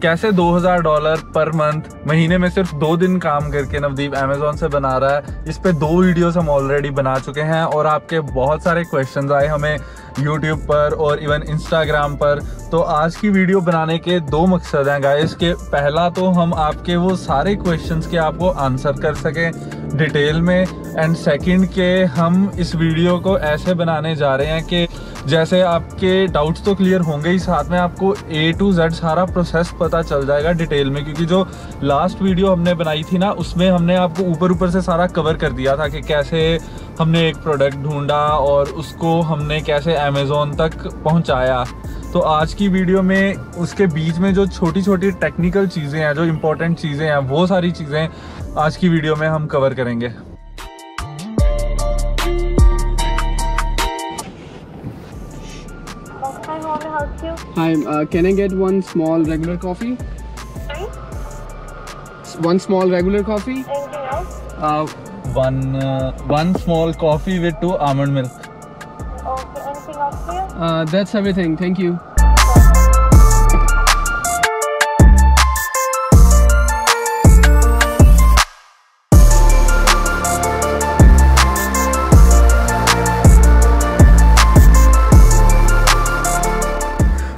कैसे $2000 per month महीने में सिर्फ 2 दिन काम करके नवदीप अमेजोन से बना रहा है। इस पे 2 वीडियोस हम ऑलरेडी बना चुके हैं और आपके बहुत सारे क्वेश्चंस आए हमें यूट्यूब पर और इवन इंस्टाग्राम पर। तो आज की वीडियो बनाने के 2 मकसद हैं गाइस के पहला तो हम आपके वो सारे क्वेश्चंस के आपको आंसर कर सकें डिटेल में, एंड सेकंड के हम इस वीडियो को ऐसे बनाने जा रहे हैं कि जैसे आपके डाउट्स तो क्लियर होंगे ही, साथ में आपको A to Z सारा प्रोसेस पता चल जाएगा डिटेल में। क्योंकि जो लास्ट वीडियो हमने बनाई थी ना, उसमें हमने आपको ऊपर से सारा कवर कर दिया था कि कैसे हमने एक प्रोडक्ट ढूंढा और उसको हमने कैसे अमेज़ॉन तक पहुंचाया। तो आज की वीडियो में उसके बीच में जो छोटी छोटी टेक्निकल चीज़ें हैं, जो इम्पोर्टेंट चीज़ें हैं, वो सारी चीज़ें आज की वीडियो में हम कवर करेंगे। Hi, can I get one small regular coffee? Sorry? One small regular coffee? Anything else? One small coffee with 2 almond milk. Okay, anything else for you? That's everything. Thank you.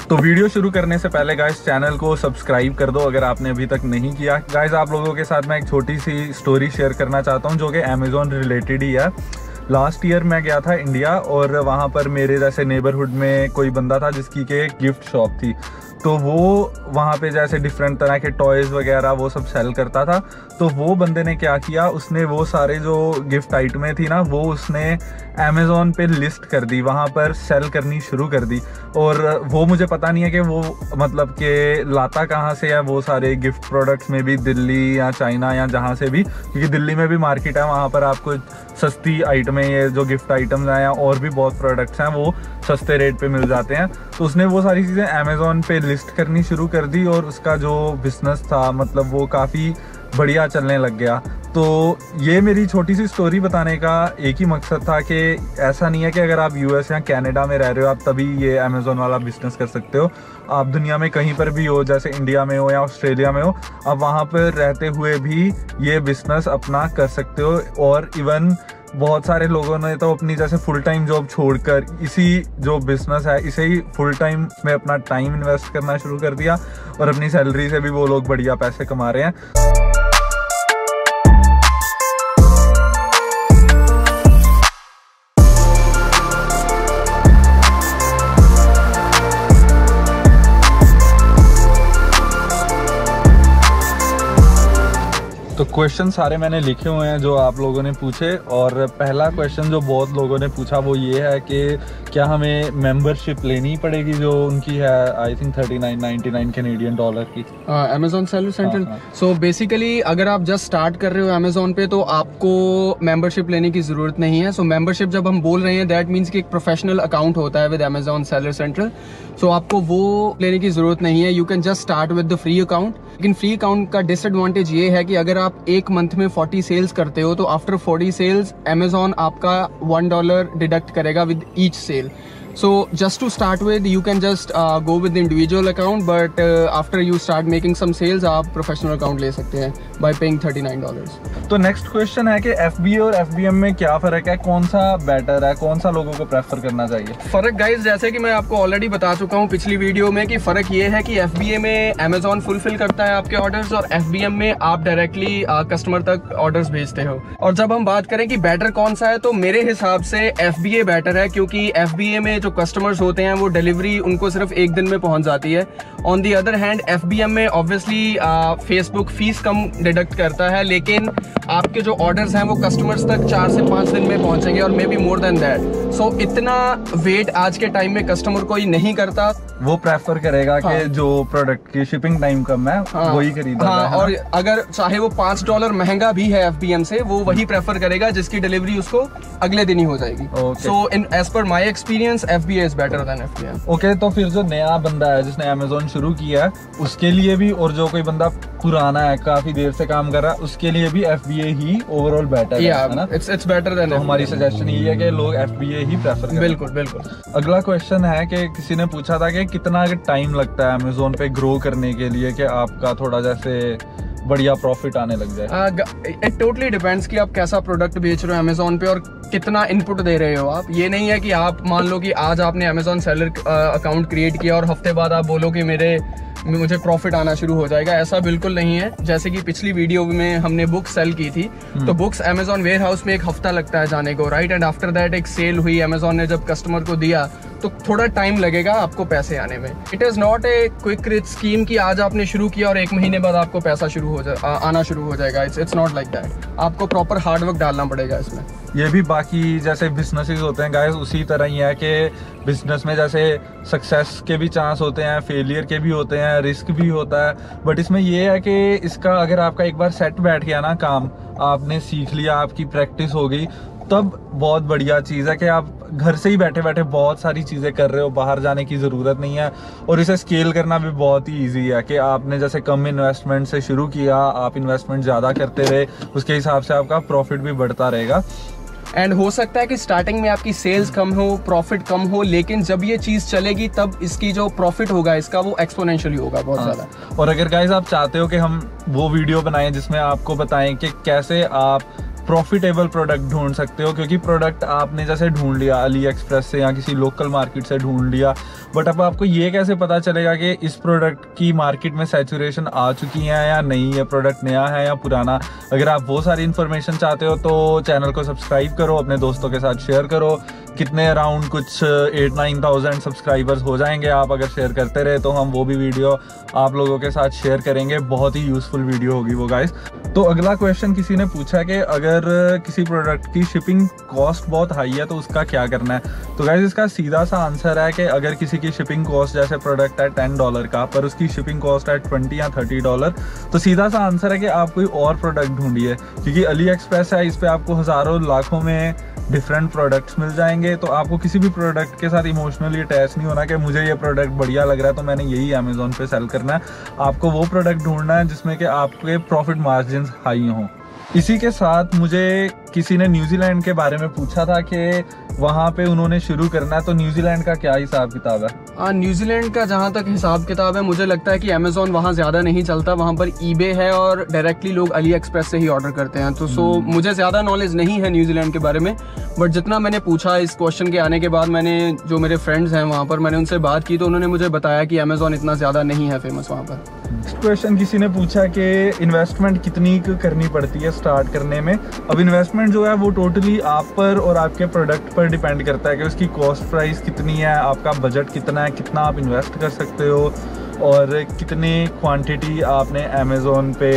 तो video शुरू करने से पहले guys channel को subscribe कर दो अगर आपने अभी तक नहीं किया। गाइस आप लोगों के साथ मैं एक छोटी सी स्टोरी शेयर करना चाहता हूँ जो कि अमेज़ॉन रिलेटेड ही है। लास्ट ईयर मैं गया था इंडिया और वहाँ पर मेरे जैसे नेबरहुड में कोई बंदा था जिसकी के एक गिफ्ट शॉप थी। तो वो वहाँ पे जैसे डिफरेंट तरह के टॉयज़ वगैरह वो सब सेल करता था। तो वो बंदे ने क्या किया, उसने वो सारे जो गिफ्ट आइटमें थी ना, वो उसने अमेज़ॉन पे लिस्ट कर दी, वहाँ पर सेल करनी शुरू कर दी। और वो मुझे पता नहीं है कि वो मतलब कि लाता कहाँ से है वो सारे गिफ्ट प्रोडक्ट्स में भी, दिल्ली या चाइना या जहाँ से भी, क्योंकि दिल्ली में भी मार्केट है, वहाँ पर आपको सस्ती आइटमें, ये जो गिफ्ट आइटम्स हैं या और भी बहुत प्रोडक्ट्स हैं वो सस्ते रेट पे मिल जाते हैं। तो उसने वो सारी चीज़ें अमेज़ॉन पे लिस्ट करनी शुरू कर दी और उसका जो बिजनेस था मतलब वो काफ़ी बढ़िया चलने लग गया। तो ये मेरी छोटी सी स्टोरी बताने का एक ही मकसद था कि ऐसा नहीं है कि अगर आप US या कनाडा में रह रहे हो आप तभी ये अमेज़ॉन वाला बिजनेस कर सकते हो। आप दुनिया में कहीं पर भी हो, जैसे इंडिया में हो या ऑस्ट्रेलिया में हो, आप वहाँ पर रहते हुए भी ये बिजनेस अपना कर सकते हो। और इवन बहुत सारे लोगों ने तो अपनी जैसे फुल टाइम जॉब छोड़कर इसी जो बिजनेस है इसे ही फुल टाइम में अपना टाइम इन्वेस्ट करना शुरू कर दिया और अपनी सैलरी से भी वो लोग बढ़िया पैसे कमा रहे हैं। तो क्वेश्चन सारे मैंने लिखे हुए हैं जो आप लोगों ने पूछे, और पहला क्वेश्चन जो बहुत लोगों ने पूछा वो ये है कि क्या हमें मेंबरशिप लेनी पड़ेगी जो उनकी है आई थिंक $39.99 कैनेडियन डॉलर की Amazon seller central. So basically अगर आप जस्ट स्टार्ट कर रहे हो अमेज़ॉन पे तो आपको मेंबरशिप लेने की ज़रूरत नहीं है। सो मेंबरशिप जब हम बोल रहे हैं दैट मीन्स कि एक प्रोफेशनल अकाउंट होता है विद अमेज़ॉन सेलर सेंट्रल। सो आपको वो लेने की ज़रूरत नहीं है, you can just start with the free account. लेकिन फ्री अकाउंट का डिसएडवांटेज ये है कि अगर आप एक मंथ में 40 सेल्स करते हो तो आफ्टर 40 सेल्स अमेज़ॉन आपका $1 डिडक्ट करेगा with each sale. So just to start with, you can just go with the individual account, but after you start making some sales, आप professional account ले सकते हैं by paying $39. तो next question है कि FBA और FBM में क्या फ़र्क है, कौन सा बेटर है, कौन सा लोगों को प्रेफर करना चाहिए? फ़र्क गाइज जैसे कि मैं आपको ऑलरेडी बता चुका हूँ पिछली वीडियो में कि फ़र्क ये है कि FBA में अमेज़ॉन फुलफिल करता है आपके ऑर्डर्स और FBM में आप डायरेक्टली कस्टमर तक ऑर्डर्स भेजते हो। और जब हम बात करें कि बेटर कौन सा है तो मेरे हिसाब से FBA बेटर है, क्योंकि FBA में जो कस्टमर्स होते हैं वो डिलीवरी उनको सिर्फ एक दिन में पहुंच जाती है। On the other hand FBM में ऑब्वियसली फेसबुक फीस कम डिडक्ट करता है, लेकिन आपके जो ऑर्डर्स हैं वो कस्टमर्स तक 4 से 5 दिन में पहुंचेंगे और may be more than that. So इतना वेट आज के टाइम में कस्टमर कोई नहीं करता, वो प्रेफर करेगा कि जो प्रोडक्ट की शिपिंग टाइम कम है वही खरीदा जाए। और अगर चाहे वो $5 महंगा भी है FBM से, वो वही प्रेफर करेगा जिसकी डिलीवरी उसको अगले दिन ही हो जाएगी। So in as per my experience FBA is better than FBA. Okay, तो फिर जो नया बंदा है जिसने अमेजोन शुरू किया है उसके लिए भी, और जो कोई बंदा पुराना है काफी देर से काम कर रहा है उसके लिए भी FBA ही ओवरऑल बेटर है ना? It's better than तो हमारी सजेशन यही है कि लोग FBA ही प्रेफर करें। बिल्कुल बिल्कुल। अगला क्वेश्चन है कि किसी ने पूछा था कि कितना टाइम लगता है अमेजोन पे ग्रो करने के लिए कि आपका थोड़ा जैसे बढ़िया प्रॉफिट आने लग जाए। इट टोटली डिपेंड्स कि आप कैसा प्रोडक्ट बेच रहे हो अमेजोन पे और कितना इनपुट दे रहे हो आप। ये नहीं है कि आप मान लो कि आज आपने अमेजोन सेलर अकाउंट क्रिएट किया और हफ्ते बाद आप बोलो कि मुझे प्रॉफिट आना शुरू हो जाएगा। ऐसा बिल्कुल नहीं है। जैसे कि पिछली वीडियो में हमने बुक सेल की थी, तो बुक्स अमेजोन वेयर हाउस में 1 हफ्ता लगता है जाने को, राइट? एंड आफ्टर दैट एक सेल हुई, अमेजोन ने जब कस्टमर को दिया तो थोड़ा टाइम लगेगा आपको पैसे आने में। It is not a quick rich scheme कि आज आपने शुरू किया और 1 महीने बाद आपको पैसा आना शुरू हो जाएगा। It's not like that. आपको प्रॉपर हार्डवर्क डालना पड़ेगा इसमें। ये भी बाकी जैसे बिजनेसेस होते हैं गाइस उसी तरह ही है कि बिजनेस में जैसे सक्सेस के भी चांस होते हैं, फेलियर के भी होते हैं, रिस्क भी होता है। बट इसमें ये है कि इसका अगर आपका एक बार सेट बैठ गया ना, काम आपने सीख लिया, आपकी प्रैक्टिस हो गई, तब बहुत बढ़िया चीज़ है कि आप घर से ही बैठे बैठे बहुत सारी चीज़ें कर रहे हो, बाहर जाने की ज़रूरत नहीं है। और इसे स्केल करना भी बहुत ही ईजी है कि आपने जैसे कम इन्वेस्टमेंट से शुरू किया, आप इन्वेस्टमेंट ज़्यादा करते रहे, उसके हिसाब से आपका प्रॉफिट भी बढ़ता रहेगा। एंड हो सकता है कि स्टार्टिंग में आपकी सेल्स कम हो, प्रॉफिट कम हो, लेकिन जब ये चीज़ चलेगी तब इसकी जो प्रॉफिट होगा इसका वो एक्सपोनेंशियली होगा बहुत ज़्यादा। और अगर गाइस आप चाहते हो कि हम वो वीडियो बनाएं जिसमें आपको बताएं कि कैसे आप प्रॉफिटेबल प्रोडक्ट ढूंढ सकते हो, क्योंकि प्रोडक्ट आपने जैसे ढूंढ लिया अली एक्सप्रेस से या किसी लोकल मार्केट से ढूंढ लिया, बट अब आपको ये कैसे पता चलेगा कि इस प्रोडक्ट की मार्केट में सैचुरेशन आ चुकी है या नहीं, ये प्रोडक्ट नया है या पुराना। अगर आप वो सारी इन्फॉर्मेशन चाहते हो तो चैनल को सब्सक्राइब करो, अपने दोस्तों के साथ शेयर करो। कितने अराउंड कुछ 8-9,000 सब्सक्राइबर हो जाएंगे आप अगर शेयर करते रहे, तो हम वो भी वीडियो आप लोगों के साथ शेयर करेंगे। बहुत ही यूजफुल वीडियो होगी वो गाइस। तो अगला क्वेश्चन किसी ने पूछा कि अगर किसी प्रोडक्ट की शिपिंग कॉस्ट बहुत हाई है तो उसका क्या करना है। तो गाइस इसका सीधा सा आंसर है कि अगर किसी की शिपिंग कॉस्ट, जैसे प्रोडक्ट है $10 का पर उसकी शिपिंग कॉस्ट है $20 या $30, तो सीधा सा आंसर है कि आप कोई और प्रोडक्ट ढूंढिए, क्योंकि अली एक्सप्रेस है, इस पर आपको हज़ारों लाखों में डिफरेंट प्रोडक्ट्स मिल जाएंगे। तो आपको किसी भी प्रोडक्ट के साथ इमोशनली अटैच नहीं होना कि मुझे ये प्रोडक्ट बढ़िया लग रहा है तो मैंने यही अमेजोन पे सेल करना है। आपको वो प्रोडक्ट ढूंढना है जिसमें कि आपके प्रॉफिट मार्जिन हाई हों। इसी के साथ मुझे किसी ने न्यूजीलैंड के बारे में पूछा था कि वहाँ पे उन्होंने शुरू करना है, तो न्यूजीलैंड का क्या हिसाब किताब है? न्यूजीलैंड का जहाँ तक हिसाब किताब है, मुझे लगता है कि अमेजोन वहाँ ज़्यादा नहीं चलता, वहाँ पर ईबे है और डायरेक्टली लोग अली एक्सप्रेस से ही ऑर्डर करते हैं। तो मुझे ज़्यादा नॉलेज नहीं है न्यूजीलैंड के बारे में, बट जितना मैंने पूछा इस क्वेश्चन के आने के बाद, मैंने जो मेरे फ्रेंड्स हैं वहाँ पर, मैंने उनसे बात की तो उन्होंने मुझे बताया कि अमेजोन इतना ज़्यादा नहीं है फेमस वहाँ पर। क्वेश्चन किसी ने पूछा कि इन्वेस्टमेंट कितनी करनी पड़ती है स्टार्ट करने में। अब इन्वेस्टमेंट जो है वो टोटली आप पर और आपके प्रोडक्ट पर डिपेंड करता है कि उसकी कॉस्ट प्राइस कितनी है, आपका बजट कितना है, कितना आप इन्वेस्ट कर सकते हो और कितनी क्वांटिटी आपने अमेज़ोन पे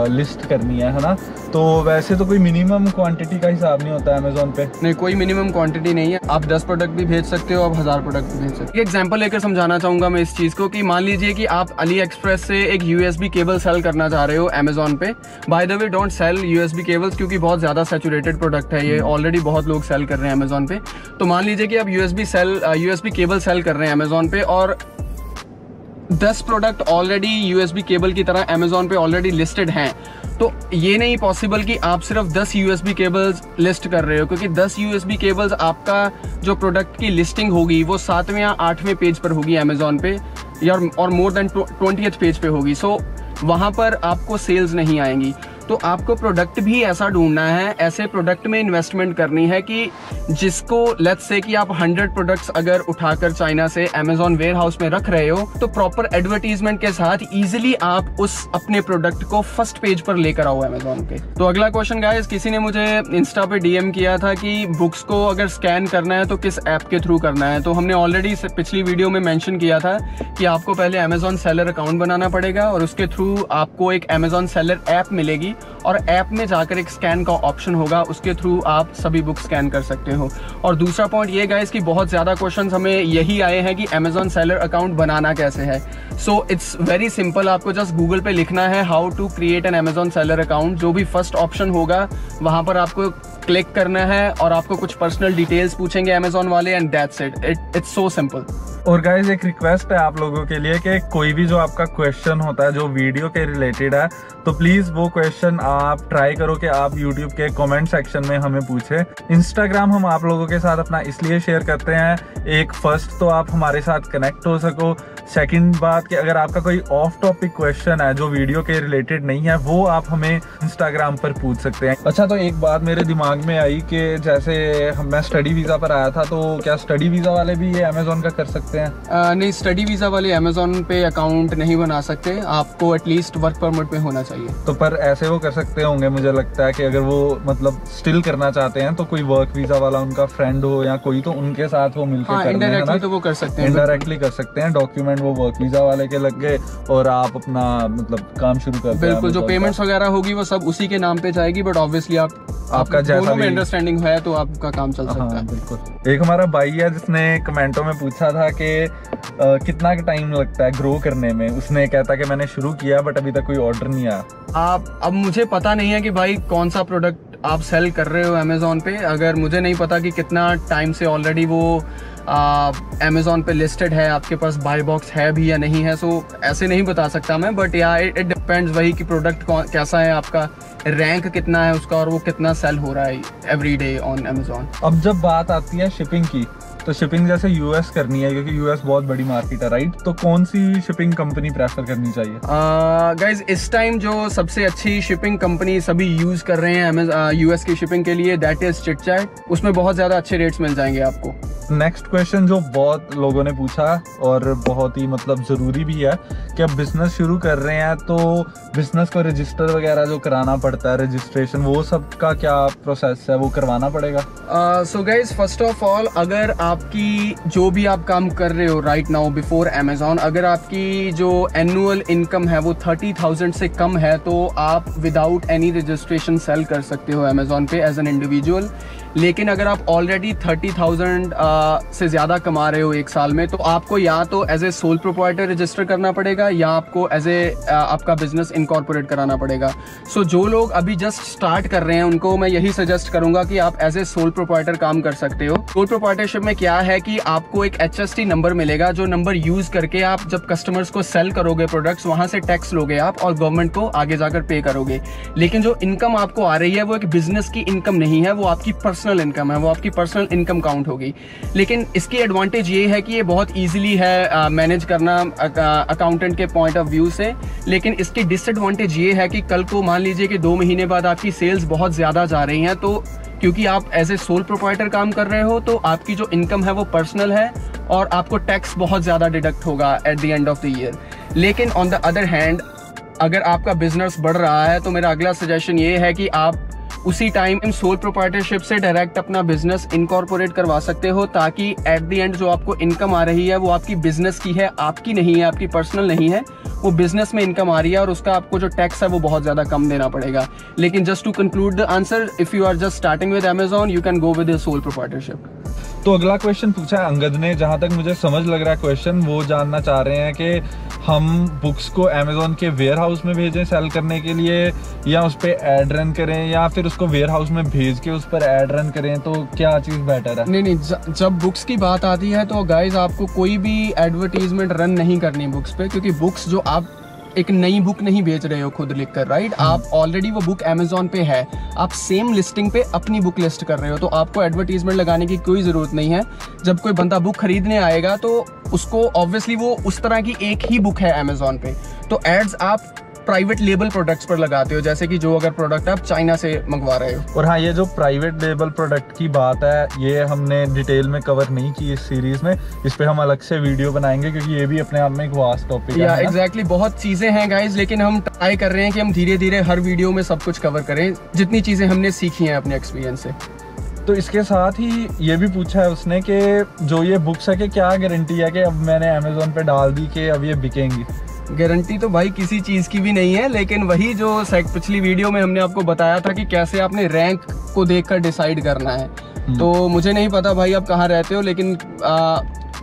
लिस्ट करनी है ना। तो वैसे तो कोई मिनिमम क्वांटिटी का हिसाब नहीं होता है अमेज़ोन पे। नहीं, कोई मिनिमम क्वांटिटी नहीं है। आप 10 प्रोडक्ट भी भेज सकते हो, आप 1000 प्रोडक्ट भी भेज सकते हो। एक एग्जांपल लेकर समझाना चाहूँगा मैं इस चीज़ को कि मान लीजिए कि आप अली एक्सप्रेस से एक USB केबल सेल करना चाह रहे हो अमेज़ोन पे। By the way don't sell USB cables, क्योंकि बहुत ज़्यादा सैचुरेटेड प्रोडक्ट है ये, ऑलरेडी बहुत लोग सेल कर रहे हैं अमेज़ोन पे। तो मान लीजिए कि आप USB केबल सेल कर रहे हैं अमेज़ोन पे और 10 प्रोडक्ट ऑलरेडी USB केबल की तरह अमेज़ोन पे ऑलरेडी लिस्टेड हैं। तो ये नहीं पॉसिबल कि आप सिर्फ 10 USB केबल्स लिस्ट कर रहे हो, क्योंकि 10 USB केबल्स आपका जो प्रोडक्ट की लिस्टिंग होगी वो 7वें या 8वें पेज पर होगी अमेज़ोन पे, या और मोर देन 20th पेज पे होगी। सो वहाँ पर आपको सेल्स नहीं आएंगी। तो आपको प्रोडक्ट भी ऐसा ढूंढना है, ऐसे प्रोडक्ट में इन्वेस्टमेंट करनी है कि जिसको लेट्स से कि आप 100 प्रोडक्ट्स अगर उठाकर चाइना से अमेज़ॉन वेयर हाउस में रख रहे हो, तो प्रॉपर एडवर्टीजमेंट के साथ इजीली आप उस अपने प्रोडक्ट को फर्स्ट पेज पर लेकर आओ अमेज़ॉन पे। तो अगला क्वेश्चन गाइस, किसी ने मुझे इंस्टा पे DM किया था कि बुक्स को अगर स्कैन करना है तो किस ऐप के थ्रू करना है। तो हमने ऑलरेडी पिछली वीडियो में मेंशन किया था कि आपको पहले अमेज़ॉन सेलर अकाउंट बनाना पड़ेगा और उसके थ्रू आपको एक अमेज़ॉन सेलर ऐप मिलेगी और ऐप में जाकर एक स्कैन का ऑप्शन होगा, उसके थ्रू आप सभी बुक स्कैन कर सकते हो। और दूसरा पॉइंट ये गाइस कि बहुत ज़्यादा क्वेश्चंस हमें यही आए हैं कि अमेज़ॉन सेलर अकाउंट बनाना कैसे है। सो इट्स वेरी सिंपल, आपको जस्ट गूगल पे लिखना है how to create an Amazon seller account. जो भी फर्स्ट ऑप्शन होगा वहाँ पर आपको क्लिक करना है और आपको कुछ पर्सनल डिटेल्स पूछेंगे अमेजोन वाले and that's it. It's so simple. और गाइज एक रिक्वेस्ट है आप लोगों के लिए कि कोई भी जो आपका क्वेश्चन होता है जो वीडियो के रिलेटेड है, तो प्लीज़ वो क्वेश्चन आप ट्राई करो कि आप YouTube के कमेंट सेक्शन में हमें पूछें। इंस्टाग्राम हम आप लोगों के साथ अपना इसलिए शेयर करते हैं, एक फर्स्ट तो आप हमारे साथ कनेक्ट हो सको, सेकंड बात कि अगर आपका कोई ऑफ टॉपिक क्वेश्चन है जो वीडियो के रिलेटेड नहीं है वो आप हमें इंस्टाग्राम पर पूछ सकते हैं। अच्छा, तो एक बात मेरे दिमाग में आई कि जैसे मैं स्टडी वीज़ा पर आया था, तो क्या स्टडी वीज़ा वाले भी ये अमेजोन का कर सकते हैं? नहीं, स्टडी वीज़ा वाले अमेजोन पे अकाउंट नहीं बना सकते, आपको एटलीस्ट वर्क परमिट पे होना चाहिए। तो पर ऐसे वो कर सकते होंगे, मुझे लगता है कि अगर वो मतलब स्टिल करना चाहते हैं तो कोई वर्क वीज़ा वाला उनका फ्रेंड हो या कोई, तो उनके साथ वो मिलकर इनडायरेक्टली तो वो कर सकते हैं, इनडायरेक्टली कर सकते हैं। डॉक्यूमेंट वो वर्क वीज़ा वाले के लग गए और आप अपना मतलब काम शुरू कर सकते हैं। बिल्कुल, जो पेमेंट्स वगैरह होगी वो सब उसी के नाम पे जाएगी, बट ऑब्वियसली आपका जैसा भी अंडरस्टैंडिंग है तो आपका काम चल सकता है। बिल्कुल। एक हमारा भाई है जिसने कमेंटों में पूछा था कि कितना टाइम लगता है ग्रो करने में। उसने कहता कि मैंने शुरू किया बट अभी तक कोई ऑर्डर नहीं आया। अब मुझे पता नहीं है कि भाई कौन सा प्रोडक्ट आप सेल कर रहे हो अमेजोन पे। अगर मुझे नहीं पता कि कितना टाइम से ऑलरेडी वो अमेजोन पे लिस्टेड है, आपके पास बाय बॉक्स है भी या नहीं है, सो ऐसे नहीं बता सकता मैं। बट या इट डिपेंड्स वही कि प्रोडक्ट कैसा है, आपका रैंक कितना है उसका और वो कितना सेल हो रहा है एवरी डे ऑन अमेजोन। अब जब बात आती है शिपिंग की, तो शिपिंग जैसे यूएस करनी है क्योंकि यूएस बहुत बड़ी मार्केट है, राइट? तो कौन सी शिपिंग कंपनी प्रेफर करनी चाहिए? गाइज इस टाइम जो सबसे अच्छी शिपिंग कंपनी सभी यूज कर रहे हैं यूएस की शिपिंग के लिए, दैट इज चिटचैट। उसमें बहुत ज्यादा अच्छे रेट्स मिल जाएंगे आपको। नेक्स्ट क्वेश्चन जो बहुत लोगों ने पूछा और बहुत ही मतलब ज़रूरी भी है कि अब बिजनेस शुरू कर रहे हैं तो बिजनेस को रजिस्टर वगैरह जो कराना पड़ता है, रजिस्ट्रेशन, वो सब का क्या प्रोसेस है, वो करवाना पड़ेगा? So guys first of all, अगर आपकी जो भी आप काम कर रहे हो राइट नाउ बिफोर अमेजोन, अगर आपकी जो एनुअल इनकम है वो 30,000 से कम है तो आप विदाउट एनी रजिस्ट्रेशन सेल कर सकते हो अमेजोन पे एज एन इंडिविजुअल। लेकिन अगर आप ऑलरेडी 30,000 से ज़्यादा कमा रहे हो एक साल में, तो आपको या तो as a sole proprietor register करना पड़ेगा या आपको एज ए आपका बिजनेस इनकॉर्पोरेट कराना पड़ेगा। सो जो लोग अभी जस्ट स्टार्ट कर रहे हैं उनको मैं यही सजेस्ट करूंगा कि आप एज ए सोल प्रोप्राइटर काम कर सकते हो। सोल प्रोप्राइटरशिप में क्या है कि आपको एक HST नंबर मिलेगा, जो नंबर यूज करके आप जब कस्टमर्स को सेल करोगे प्रोडक्ट्स, वहां से टैक्स लोगे आप और गवर्नमेंट को आगे जाकर पे करोगे। लेकिन जो इनकम आपको आ रही है वो एक बिजनेस की इनकम नहीं है, वो आपकी पर्सनल इनकम है, वो आपकी पर्सनल इनकम काउंट होगी। लेकिन इसकी एडवांटेज ये है कि ये बहुत इजीली है मैनेज करना अकाउंटेंट के पॉइंट ऑफ व्यू से। लेकिन इसकी डिसएडवांटेज ये है कि कल को मान लीजिए कि 2 महीने बाद आपकी सेल्स बहुत ज़्यादा जा रही हैं, तो क्योंकि आप एज ए सोल प्रोप्राइटर काम कर रहे हो तो आपकी जो इनकम है वो पर्सनल है और आपको टैक्स बहुत ज़्यादा डिडक्ट होगा at the end of the year. लेकिन ऑन द अदर हैंड, अगर आपका बिजनेस बढ़ रहा है तो मेरा अगला सजेशन ये है कि आप उसी टाइम सोल प्रोप्राइटरशिप से डायरेक्ट अपना बिजनेस इनकॉर्पोरेट करवा सकते हो, ताकि एट द एंड जो आपको इनकम आ रही है वो आपकी बिजनेस की है, आपकी नहीं है, आपकी पर्सनल नहीं है, वो बिजनेस में इनकम आ रही है और उसका आपको जो टैक्स है वो बहुत ज़्यादा कम देना पड़ेगा। लेकिन just to conclude the answer, if you are just starting with Amazon you can go with a sole proprietorship. तो अगला क्वेश्चन पूछा है अंगद ने, जहाँ तक मुझे समझ लग रहा है क्वेश्चन, वो जानना चाह रहे हैं कि हम बुक्स को अमेजोन के वेयर हाउस में भेजें सेल करने के लिए, या उस पर एड रन करें, या फिर उसको वेयर हाउस में भेज के उस पर एड रन करें, तो क्या चीज़ बेटर है? नहीं, जब बुक्स की बात आती है तो गाइज आपको कोई भी एडवर्टीजमेंट रन नहीं करनी बुक्स पे, क्योंकि बुक्स जो आप एक नई बुक नहीं बेच रहे हो खुद लिखकर, राइट? आप ऑलरेडी वो बुक अमेजोन पे है, आप सेम लिस्टिंग पे अपनी बुक लिस्ट कर रहे हो, तो आपको एडवर्टीजमेंट लगाने की कोई ज़रूरत नहीं है। जब कोई बंदा बुक खरीदने आएगा तो उसको ऑब्वियसली वो उस तरह की एक ही बुक है अमेजोन पे, तो एड्स आप प्राइवेट लेबल प्रोडक्ट्स पर लगाते हो, जैसे कि जो अगर प्रोडक्ट आप चाइना से मंगवा रहे हो। और हाँ, ये जो प्राइवेट लेबल प्रोडक्ट की बात है ये हमने डिटेल में कवर नहीं की इस सीरीज में, इस पे हम अलग से वीडियो बनाएंगे क्योंकि ये भी अपने आप में एक वास्ट टॉपिक है। एग्जैक्टली, बहुत चीजें हैं गाइज, लेकिन हम ट्राई कर रहे हैं कि हम धीरे धीरे हर वीडियो में सब कुछ कवर करें, जितनी चीजें हमने सीखी हैं अपने एक्सपीरियंस से। तो इसके साथ ही ये भी पूछा है उसने कि जो ये बुक्स है कि क्या गारंटी है कि अब मैंने अमेजोन पे डाल दी कि अब ये बिकेंगी? गारंटी तो भाई किसी चीज़ की भी नहीं है, लेकिन वही जो पिछली वीडियो में हमने आपको बताया था कि कैसे आपने रैंक को देखकर डिसाइड करना है। तो मुझे नहीं पता भाई आप कहाँ रहते हो, लेकिन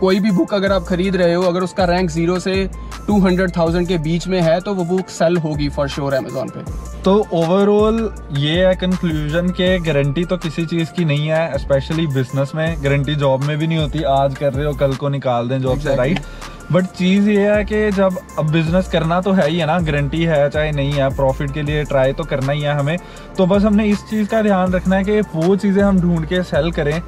कोई भी बुक अगर आप खरीद रहे हो, अगर उसका रैंक 0 से 200,000 के बीच में है तो वो बुक सेल होगी फॉर श्योर अमेजोन पे। तो ओवरऑल ये है कंक्लूजन के गारंटी तो किसी चीज़ की नहीं है, स्पेशली बिजनेस में गारंटी जॉब में भी नहीं होती, आज कर रहे हो कल को निकाल दें जॉब से, राइट। बट चीज़ ये है कि जब अब बिजनेस करना तो है ही है ना, गारंटी है चाहे नहीं है, प्रॉफिट के लिए ट्राई तो करना ही है हमें। तो बस हमने इस चीज़ का ध्यान रखना है कि वो चीज़ें हम ढूंढ के सेल करें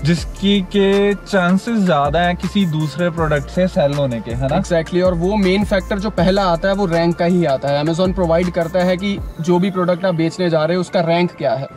जिसकी के चांसेस ज़्यादा हैं किसी दूसरे प्रोडक्ट से सेल होने के, है ना। एग्जैक्टली और वो मेन फैक्टर जो पहला आता है वो रैंक का ही आता है। अमेजोन प्रोवाइड करता है कि जो भी प्रोडक्ट आप बेचने जा रहे हो उसका रैंक क्या है।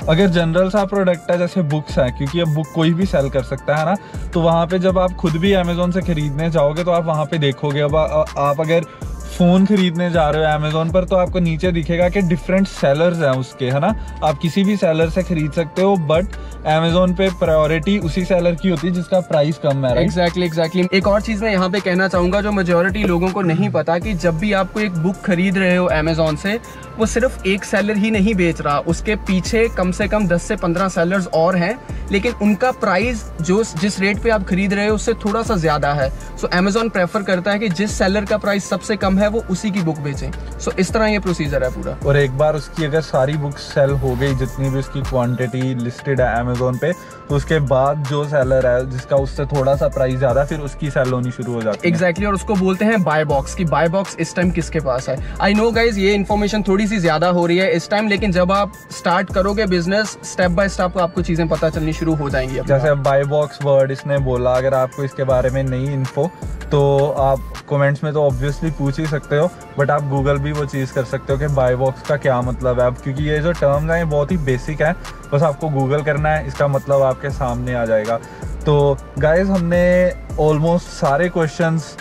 अगर जनरल सा प्रोडक्ट है जैसे बुक्स है, क्योंकि अब बुक कोई भी सेल कर सकता है ना, तो वहाँ पे जब आप खुद भी अमेजोन से खरीदने जाओगे तो आप वहाँ पे देखोगे, अब आप अगर फ़ोन खरीदने जा रहे हो अमेजोन पर तो आपको नीचे दिखेगा कि डिफरेंट सेलर्स हैं उसके, है ना। आप किसी भी सेलर से खरीद सकते हो, बट अमेजोन पे प्रायोरिटी उसी सेलर की होती है जिसका प्राइस कम है। एग्जैक्टली। एक और चीज़ मैं यहाँ पे कहना चाहूँगा जो मेजॉरिटी लोगों को नहीं पता, कि जब भी आपको एक बुक खरीद रहे हो अमेजोन से, वो सिर्फ एक सेलर ही नहीं बेच रहा, उसके पीछे कम से कम 10 से 15 सेलर्स और हैं, लेकिन उनका प्राइस जिस रेट पे आप खरीद रहे हो उससे थोड़ा सा ज़्यादा है। सो अमेजोन प्रेफर करता है कि जिस सेलर का प्राइस सबसे कम है वो उसी की बुक बेचें। सो इस तरह ये प्रोसीजर है पूरा। और एक बार उसकी अगर सारी बुक्स सेल हो गई, जितनी भी उसकी क्वांटिटी लिस्टेड है अमेजोन पे, तो उसके बाद जो सेलर है जिसका उससे थोड़ा सा प्राइस ज़्यादा, फिर उसकी सेल होनी शुरू हो जाती है। एग्जैक्टली और उसको बोलते हैं बाय बॉक्स, कि बाय बॉक्स इस टाइम किसके पास है। आई नो गाइज ये इन्फॉर्मेशन थोड़ी सी ज़्यादा हो रही है इस टाइम, लेकिन जब आप स्टार्ट करोगे बिजनेस स्टेप बाय स्टेप आपको चीज़ें पता चलनी शुरू हो जाएंगी। जैसे बाय बॉक्स वर्ड इसने बोला, अगर आपको इसके बारे में नई इन्फो तो आप कमेंट्स में तो ऑब्वियसली पूछ ही सकते हो, बट आप गूगल भी वो चीज़ कर सकते हो कि बाय बॉक्स का क्या मतलब है। अब क्योंकि ये जो टर्म्स हैं ये बहुत ही बेसिक है, बस आपको गूगल करना है, इसका मतलब आपके सामने आ जाएगा। तो गाइज हमने ऑलमोस्ट सारे क्वेश्चंस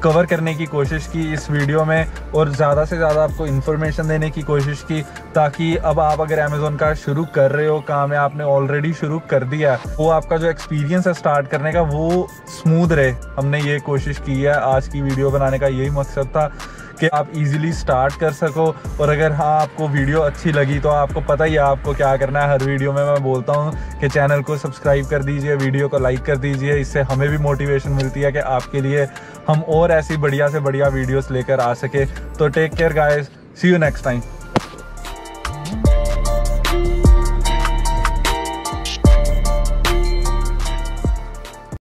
कवर करने की कोशिश की इस वीडियो में, और ज़्यादा से ज़्यादा आपको इन्फॉर्मेशन देने की कोशिश की, ताकि अब आप अगर अमेज़ोन का शुरू कर रहे हो काम है, आपने ऑलरेडी शुरू कर दिया, वो आपका जो एक्सपीरियंस है स्टार्ट करने का वो स्मूथ रहे। हमने ये कोशिश की है, आज की वीडियो बनाने का यही मकसद था कि आप इजीली स्टार्ट कर सको। और अगर हाँ आपको वीडियो अच्छी लगी तो आपको पता ही है आपको क्या करना है। हर वीडियो में मैं बोलता हूँ कि चैनल को सब्सक्राइब कर दीजिए, वीडियो को लाइक कर दीजिए, इससे हमें भी मोटिवेशन मिलती है कि आपके लिए हम और ऐसी बढ़िया से बढ़िया वीडियोस लेकर आ सके। तो take care guys, see you next time.